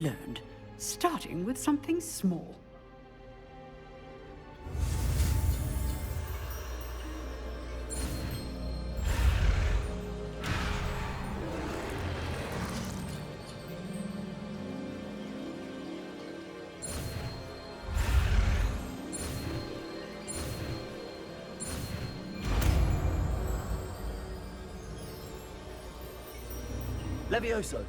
learned, starting with something small. Levioso.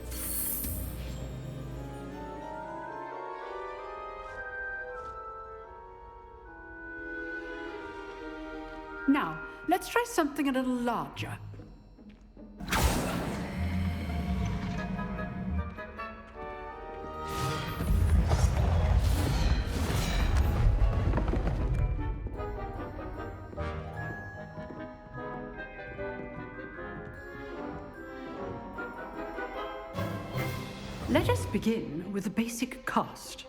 Now, let's try something a little larger. Let us begin with the basic cast.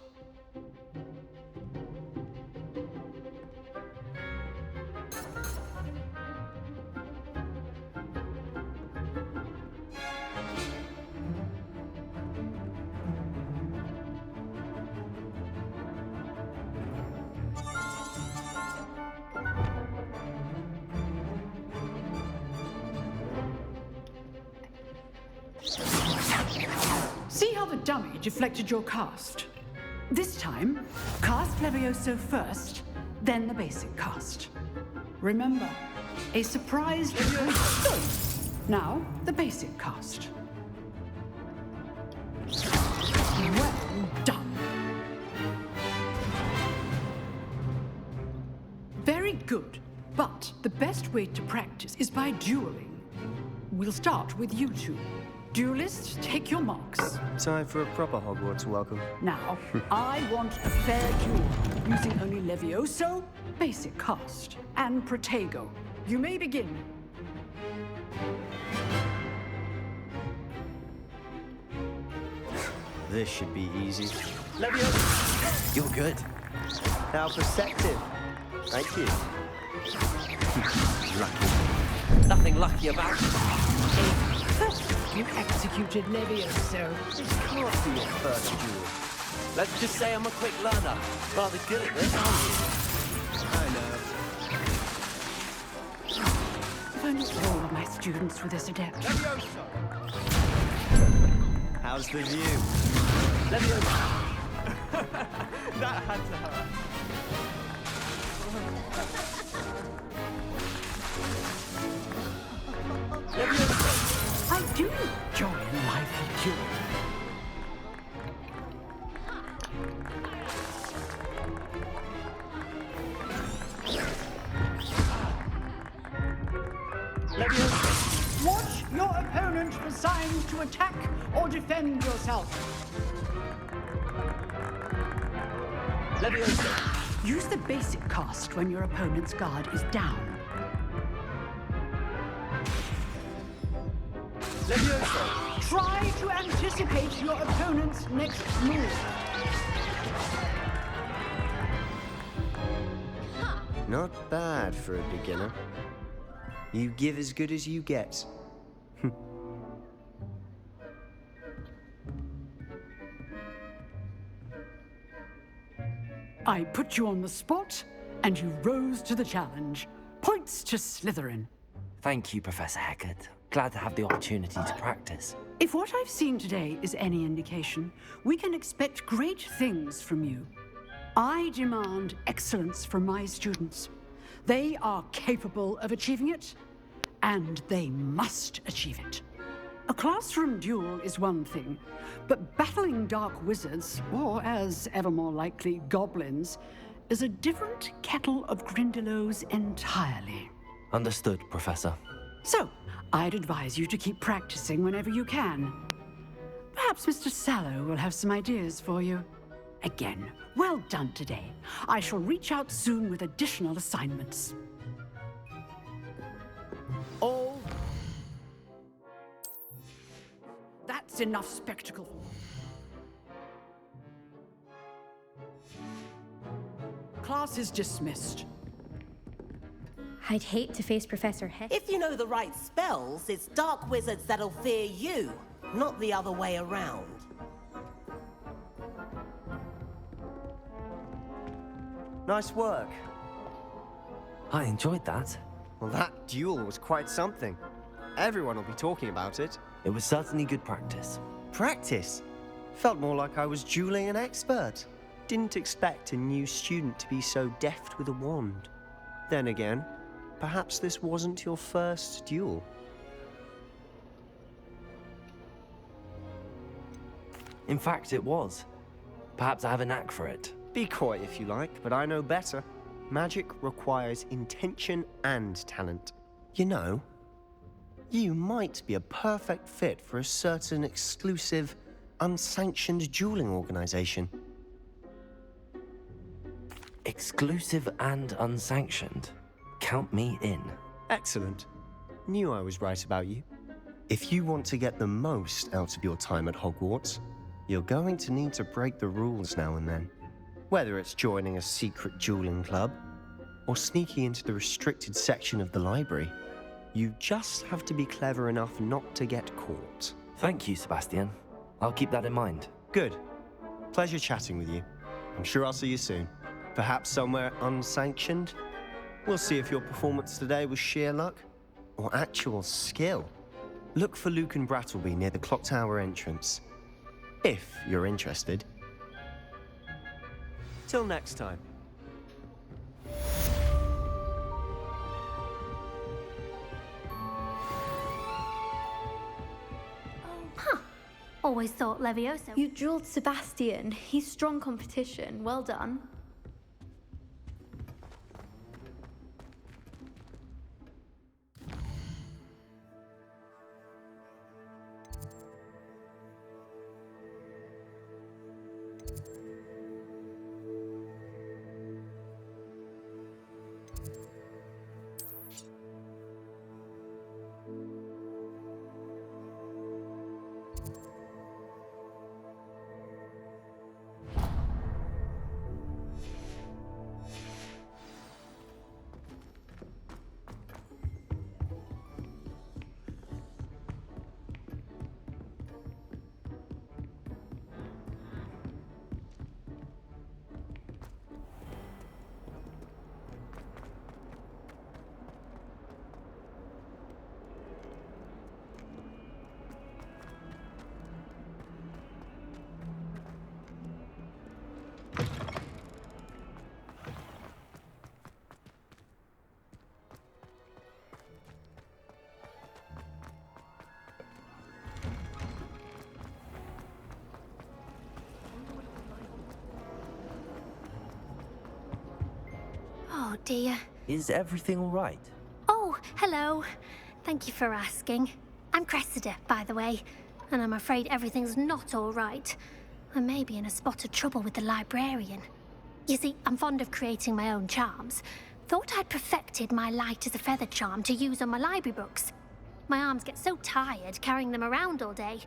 See how the dummy deflected your cast? This time, cast Levioso first, then the basic cast. Remember, a surprise Levioso. Now, the basic cast. Well done. Very good, but the best way to practice is by dueling. We'll start with you two. Duelists, take your marks. Time for a proper Hogwarts welcome. Now, I want a fair duel, using only Levioso, basic cast, and Protego. You may begin. This should be easy. Levioso! You're good. How perceptive. Thank you. Lucky. Nothing lucky about it. You executed Levioso. This can't be your first duel. Let's just say I'm a quick learner. Rather good at this, aren't you? I know. If only all of my students were this adept. Levioso! How's the view? Levioso! That had to hurt. Levioso! I do enjoy a lively duel. Levioso! Watch your opponent for signs to attack or defend yourself. Levioso! Use the basic cast when your opponent's guard is down. Levioso! Try to anticipate your opponent's next move. Not bad for a beginner. You give as good as you get. I put you on the spot, and you rose to the challenge. Points to Slytherin. Thank you, Professor Hecat. Glad to have the opportunity to practice. If what I've seen today is any indication, we can expect great things from you. I demand excellence from my students. They are capable of achieving it, and they must achieve it. A classroom duel is one thing, but battling dark wizards, or as ever more likely, goblins, is a different kettle of Grindylows entirely. Understood, Professor. So, I'd advise you to keep practicing whenever you can. Perhaps Mr. Sallow will have some ideas for you. Again, well done today. I shall reach out soon with additional assignments. Oh, that's enough spectacle. Class is dismissed. I'd hate to face Professor Heck. If you know the right spells, it's dark wizards that'll fear you, not the other way around. Nice work. I enjoyed that. Well, that duel was quite something. Everyone will be talking about it. It was certainly good practice. Practice? Felt more like I was dueling an expert. Didn't expect a new student to be so deft with a wand. Then again, perhaps this wasn't your first duel. In fact, it was. Perhaps I have a knack for it. Be coy if you like, but I know better. Magic requires intention and talent. You know, you might be a perfect fit for a certain exclusive, unsanctioned dueling organization. Exclusive and unsanctioned. Count me in. Excellent. Knew I was right about you. If you want to get the most out of your time at Hogwarts, you're going to need to break the rules now and then. Whether it's joining a secret dueling club, or sneaking into the restricted section of the library, you just have to be clever enough not to get caught. Thank you, Sebastian. I'll keep that in mind. Good. Pleasure chatting with you. I'm sure I'll see you soon. Perhaps somewhere unsanctioned? We'll see if your performance today was sheer luck or actual skill. Look for Luke and Brattleby near the clock tower entrance, if you're interested. Till next time. Always thought Levioso. You drilled Sebastian. He's strong competition. Well done. Oh dear. Is everything all right? Oh, hello. Thank you for asking. I'm Cressida, by the way, and I'm afraid everything's not all right. I may be in a spot of trouble with the librarian. You see, I'm fond of creating my own charms. Thought I'd perfected my light as a feather charm to use on my library books. My arms get so tired carrying them around all day.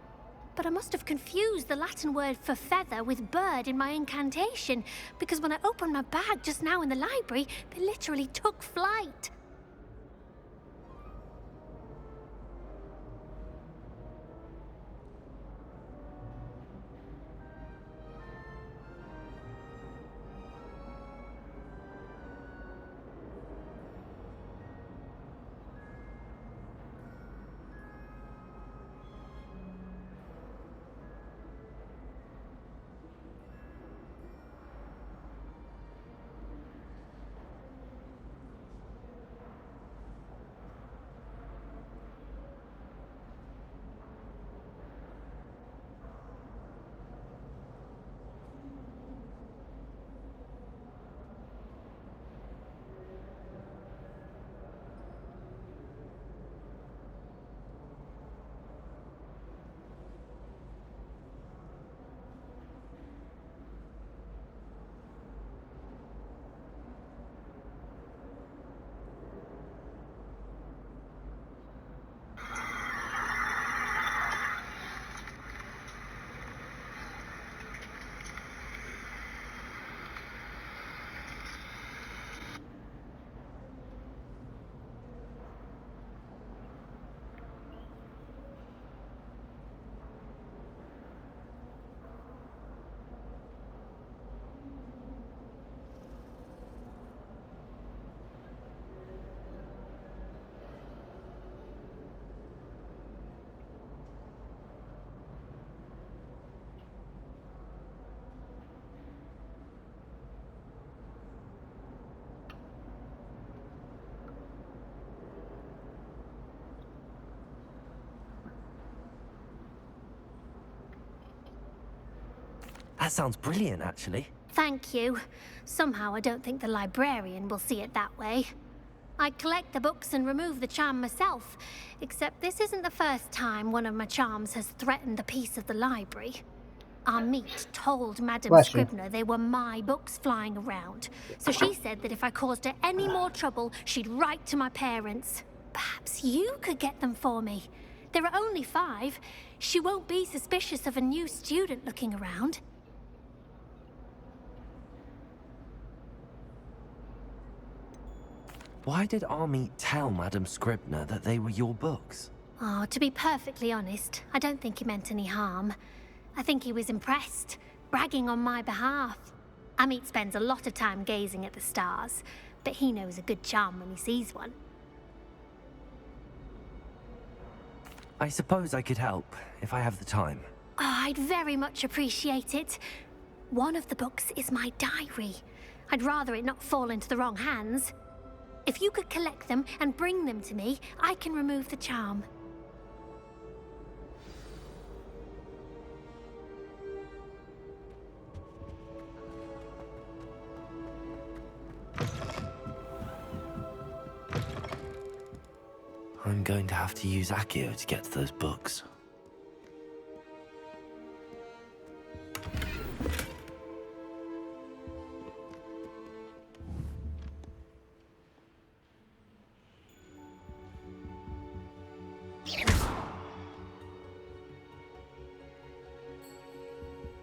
But I must have confused the Latin word for feather with bird in my incantation, because when I opened my bag just now in the library, they literally took flight. That sounds brilliant, actually. Thank you. Somehow I don't think the librarian will see it that way. I collect the books and remove the charm myself, except this isn't the first time one of my charms has threatened the peace of the library. Our meet told Madame Bless you. Scribner they were my books flying around, so she said that if I caused her any more trouble, she'd write to my parents. Perhaps you could get them for me. There are only 5. She won't be suspicious of a new student looking around. Why did Army tell Madame Scribner that they were your books? Oh, to be perfectly honest, I don't think he meant any harm. I think he was impressed, bragging on my behalf. Amit spends a lot of time gazing at the stars, but he knows a good charm when he sees one. I suppose I could help, if I have the time. Oh, I'd very much appreciate it. One of the books is my diary. I'd rather it not fall into the wrong hands. If you could collect them and bring them to me, I can remove the charm. I'm going to have to use Accio to get to those books.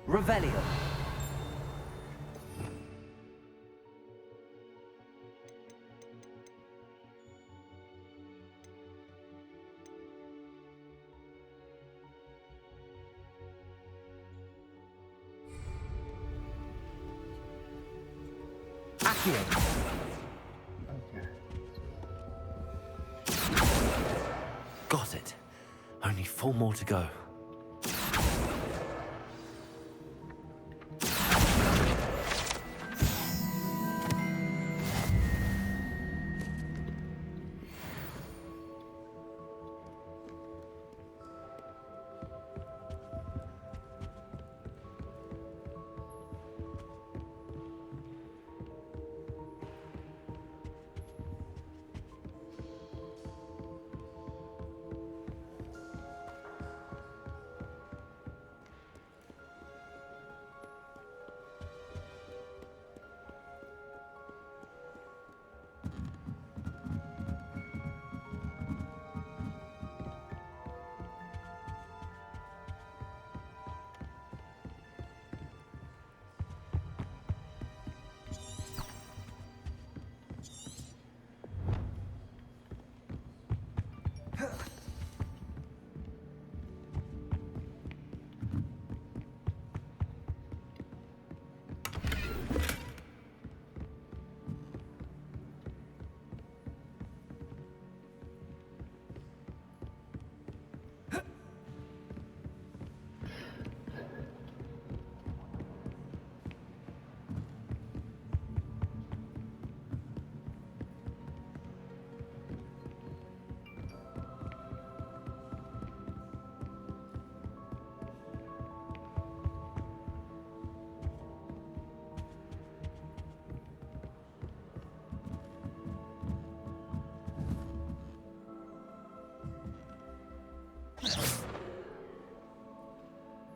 Revelio. Accio. Got it. Only 4 more to go.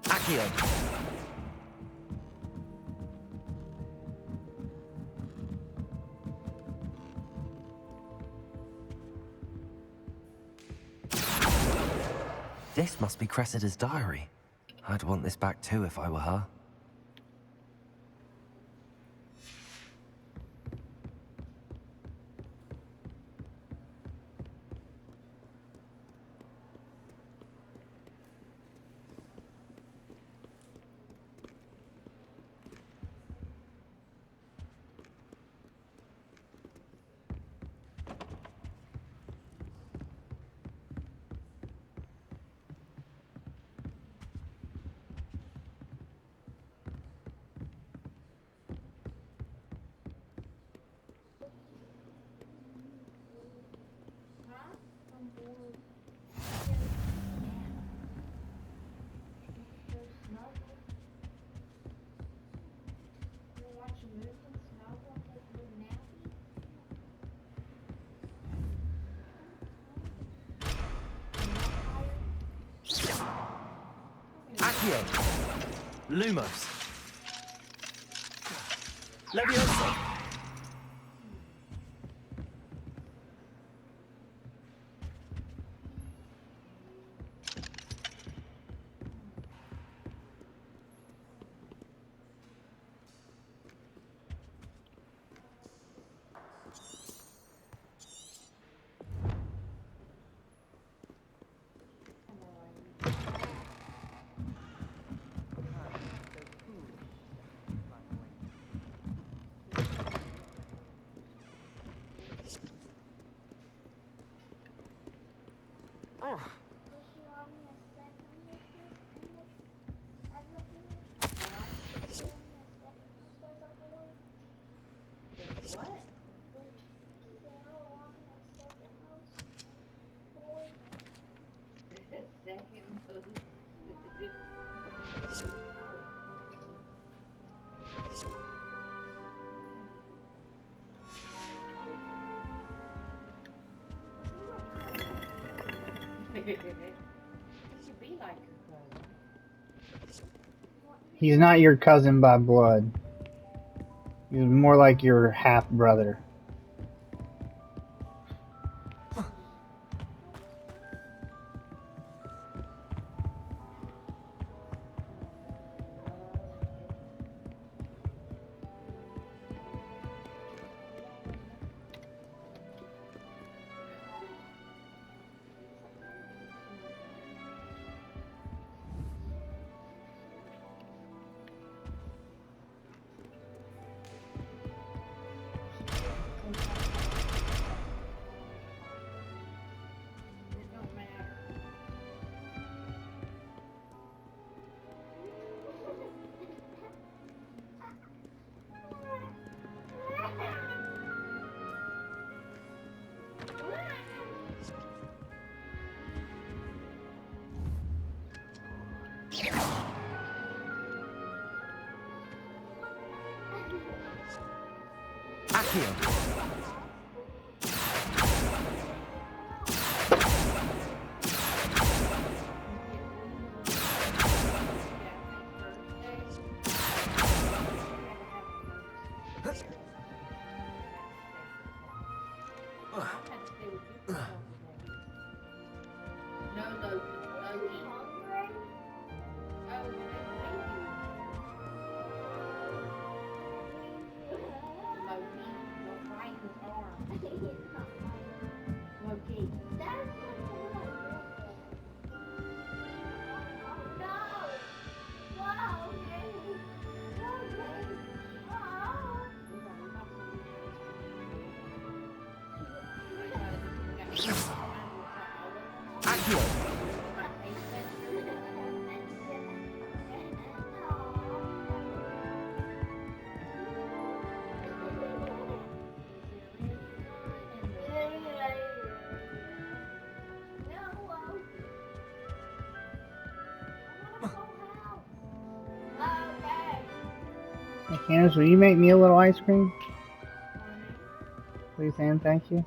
Accio. This must be Cressida's diary. I'd want this back too if I were her. Accio. Lumos. Leviosa. He's not your cousin by blood. He's more like your half brother. Accio. Hey, Candace, will you make me a little ice cream? Please and thank you.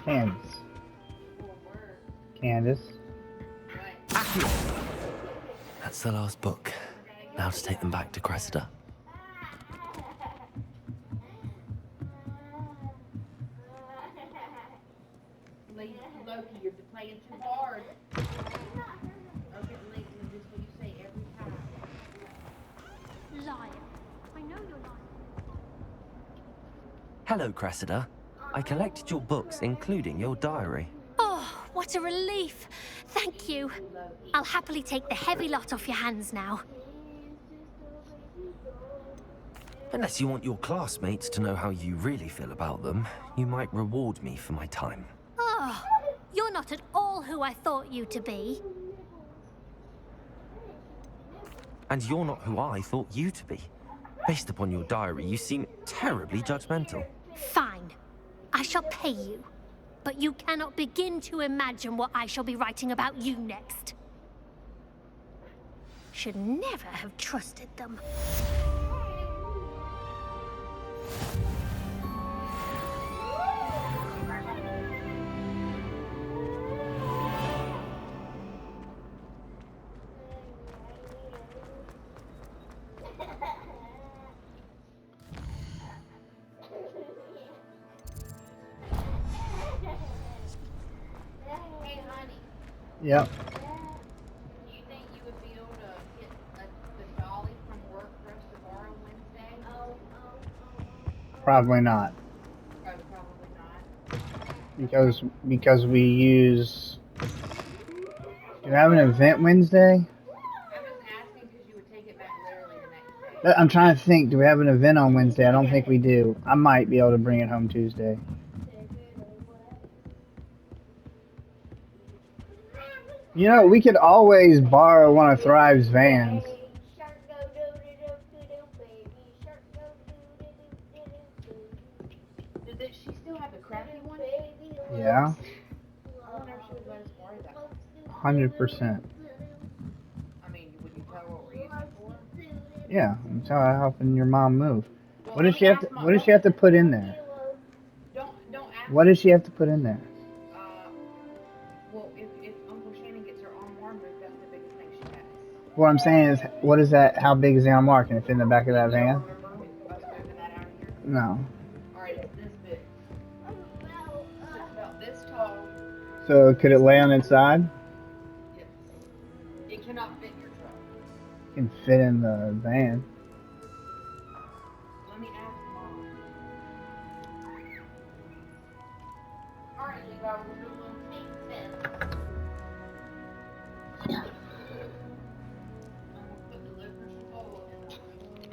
Candace. Candace. That's the last book. Now to take them back to Cressida. Loki, you're playing too hard. Okay, Lee, this is what you say every time. Liar. I know you're lying. Hello, Cressida. I collected your books, including your diary. Oh, what a relief. Thank you. I'll happily take the heavy lot off your hands now. Unless you want your classmates to know how you really feel about them, you might reward me for my time. Oh, you're not at all who I thought you to be. And you're not who I thought you to be. Based upon your diary, you seem terribly judgmental. Fine. I shall pay you. But you cannot begin to imagine what I shall be writing about you next. Should never have trusted them. Yep. Do you think you would be able to get the dolly from work for us to borrow Wednesday? Probably not. Oh, probably not. Because we use. Do you have an event Wednesday? I'm just asking because you would take it back literally the next day. I'm trying to think. Do we have an event on Wednesday? I don't think we do. I might be able to bring it home Tuesday. You know, we could always borrow one of Thrive's vans. Did she still have the crappy one? Yeah, I wonder if she would let us borrow that. 100%. I mean, would you tell her what we're using it for? Yeah, I'm helping your mom move. Well, What let does me she have ask to? Mom. What does she have to put in there? Don't ask. What does she have to put in there? Well, if Uncle Shannon gets her armoire moved, that's the biggest thing she has. What I'm saying is, what is that? How big is the armoire? Can it fit in the back of that You don't van? remember us moving that out of here? No. Alright, it's this big. It's about this tall. So could it lay on its side? Yes. It cannot fit in your truck. It can fit in the van. Let me ask Mom. Alright, Levi, we'll do a little tape test. I'm gonna put the liquor Chipotle in the room.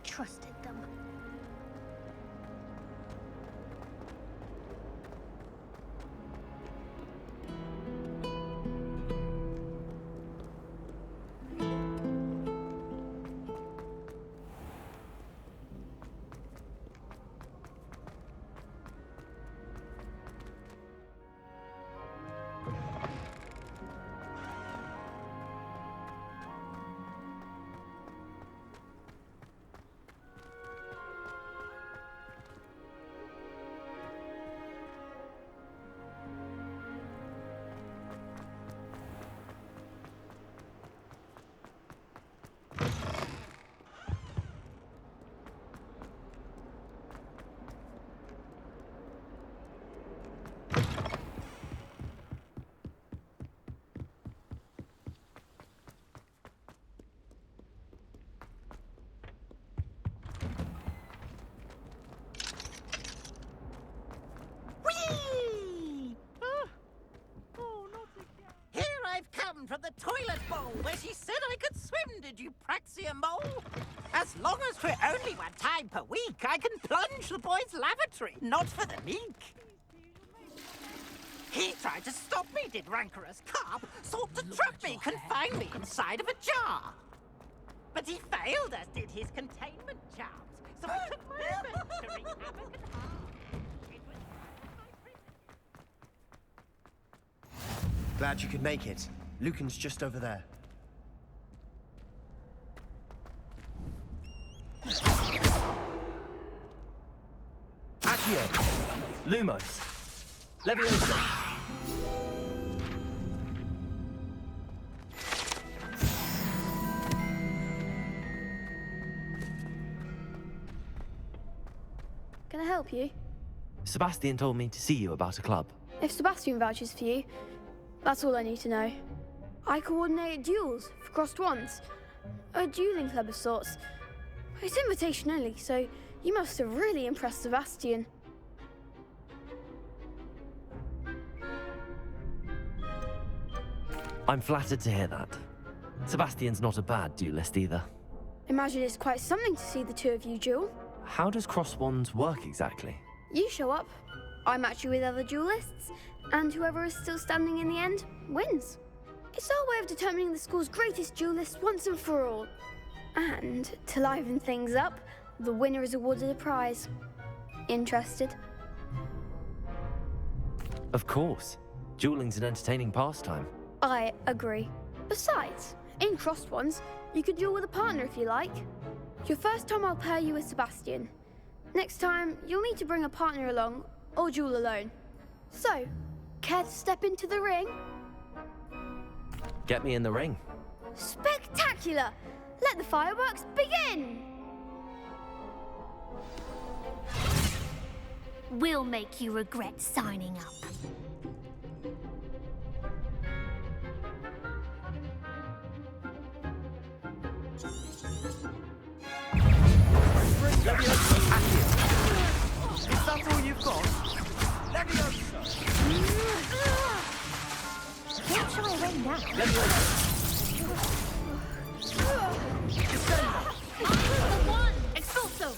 trusted them. Here I've come from the toilet bowl where she said I could swim, did you praxia mole? As long as for only 1 time per week, I can plunge the boys' lavatory, not for the meek. He tried to stop me, did rancorous carp, sought to trap me, confine me inside of a jar. But he failed, as did his containment charms, so I took my revenge to wreak havoc and harm. It was Glad you could make it. Lucan's just over there. Accio! Lumos! Leviosa! Can I help you? Sebastian told me to see you about a club. If Sebastian vouches for you, that's all I need to know. I coordinate duels for crossed wands. A dueling club of sorts. It's invitation only, so you must have really impressed Sebastian. I'm flattered to hear that. Sebastian's not a bad duelist either. Imagine it's quite something to see the two of you duel. How does cross wands work exactly? You show up, I match you with other duelists, and whoever is still standing in the end wins. It's our way of determining the school's greatest duelist once and for all. And to liven things up, the winner is awarded a prize. Interested? Of course. Dueling's an entertaining pastime. I agree. Besides, in crossed ones, you could duel with a partner if you like. Your first time I'll pair you with Sebastian. Next time, you'll need to bring a partner along, or duel alone. So, care to step into the ring? Get me in the ring. Spectacular! Let the fireworks begin! We'll make you regret signing up. Is that all you've got? Don't try a ring now. The one! Expulso!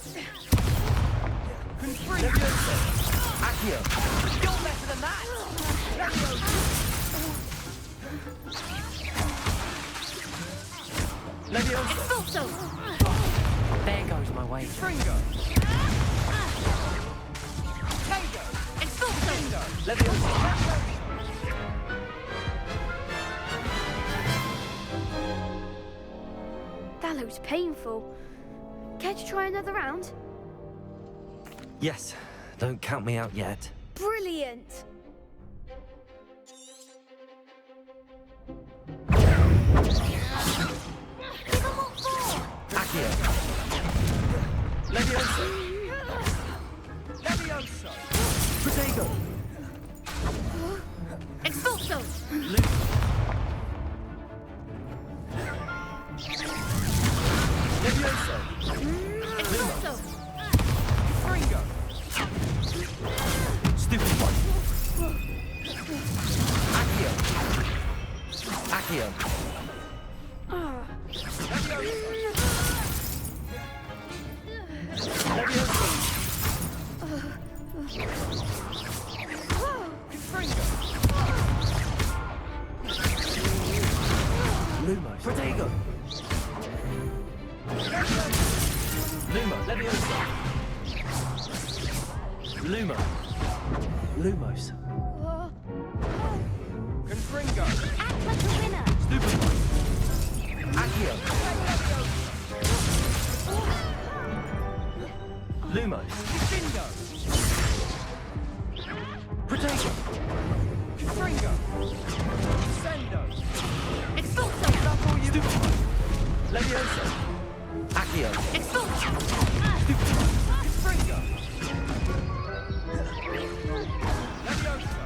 Accio! You're better than that! Leviosa! Expulso! There goes my wager. Fringo! Tango! Expulso! Leviosa! That looks painful. Care to try another round? Yes, don't count me out yet. Brilliant! Accio! Leviosa! Levioso! Protego! Expulso! Leviosa! Expulso! Fringo! Stupid one! Accio! Accio! Lumos. Confringo. Act like a winner. Stupefy. Accio. Lumos. Bingo. Protego. Confringo. Sendo. Expulso. Stupefy. Levioso. Accio. Expulso. Confringo. Levioso.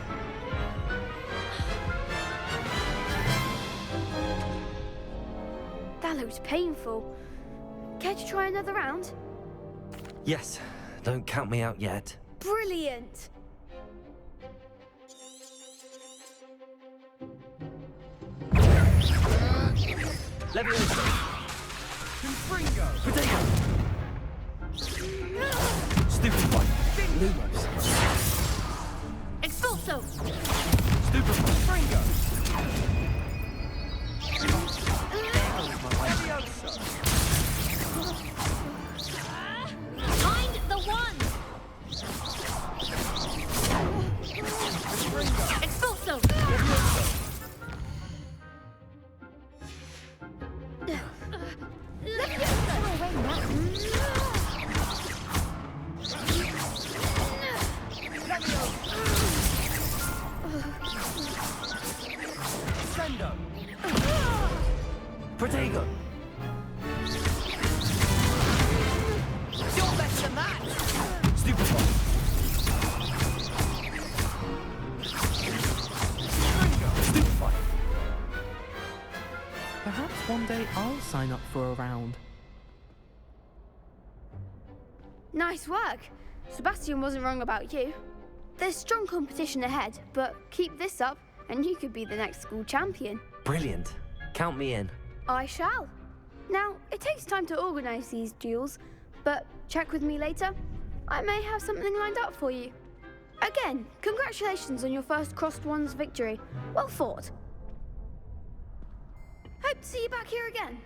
That looked painful. Care to try another round? Yes. Don't count me out yet. Brilliant! Levioso. Confringo. Protego. Stupefy. Lumos. Expulso. Stupefy. Confringo. Find the one. Expulso. Sendo. Protego. You're better than that! Stupefy. Stupefy. Perhaps one day I'll sign up for a round. Nice work. Sebastian wasn't wrong about you. There's strong competition ahead, but keep this up and you could be the next school champion. Brilliant. Count me in. I shall. Now, it takes time to organise these duels, but check with me later. I may have something lined up for you. Again, congratulations on your first Crossed Wands victory. Well fought. Hope to see you back here again.